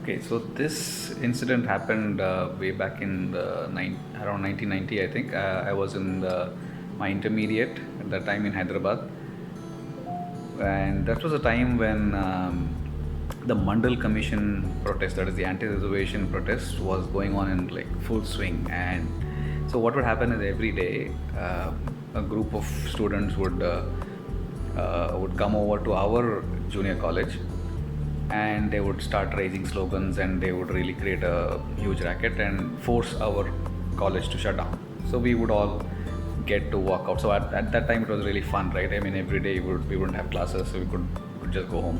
Okay, so this incident happened way back in around 1990, I think. I was in my intermediate at that time in Hyderabad, and that was a time when the Mandal Commission protest, that is the anti-reservation protest, was going on in like full swing. And so, what would happen is every day, a group of students would come over to our junior college and they would start raising slogans and they would really create a huge racket and force our college to shut down. So we would all get to walk out. So at that time it was really fun, right? I mean, every day we wouldn't have classes, so we could just go home.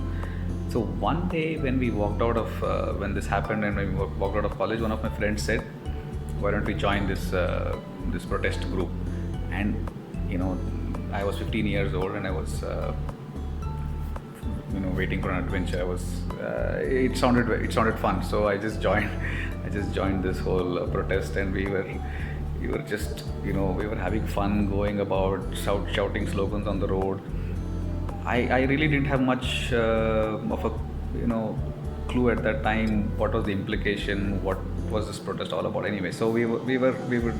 So one day when we walked out of when this happened and when we walked out of college, one of my friends said, "Why don't we join this protest group?" And you know, I was 15 years old and I was waiting for an adventure. It sounded fun, so I just joined. I just joined this whole protest, and we were just we were having fun going about shouting slogans on the road. I really didn't have much of a clue at that time what was the implication, what was this protest all about anyway. So we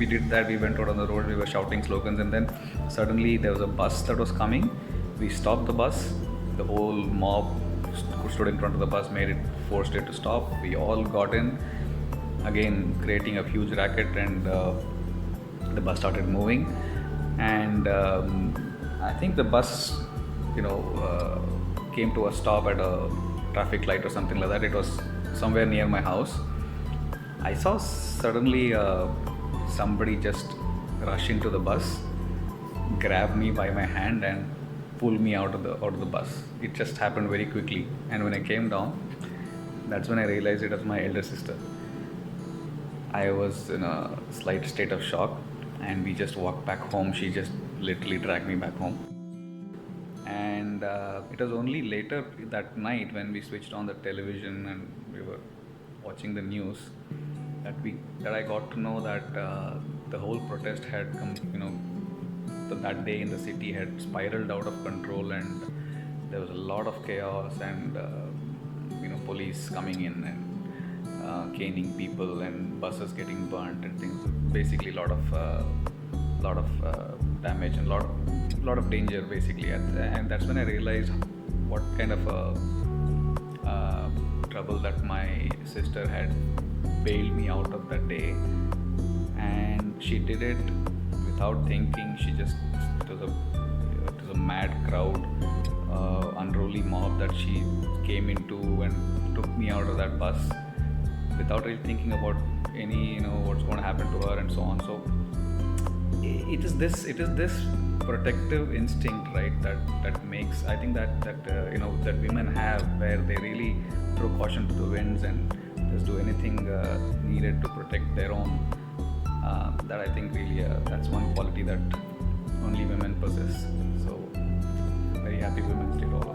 did that. We went out on the road, we were shouting slogans, and then suddenly there was a bus that was coming. We stopped the bus. The whole mob stood in front of the bus, forced it to stop. We all got in, again creating a huge racket, and the bus started moving. And I think the bus came to a stop at a traffic light or something like that. It was somewhere near my house. I saw suddenly somebody just rush into the bus, grab me by my hand, and pull me out of the bus. It just happened very quickly, and when I came down, that's when I realized it was my elder sister. I was in a slight state of shock, and we just walked back home. She just literally dragged me back home. And it was only later that night when we switched on the television and we were watching the news that I got to know that the whole protest had come. That day in the city had spiraled out of control, and there was a lot of chaos, and police coming in and caning people, and buses getting burnt and things. Basically, a lot of damage and lot of danger basically. And that's when I realized what kind of trouble that my sister had bailed me out of that day, and she did it without thinking. It was a mad crowd, unruly mob that she came into and took me out of that bus without really thinking about any what's going to happen to her and so on. So it is this protective instinct, right, that makes, I think that that women have, where they really throw caution to the winds and just do anything needed to protect their own. That I think really that's one quality that only women possess. So very happy Women's Day to all.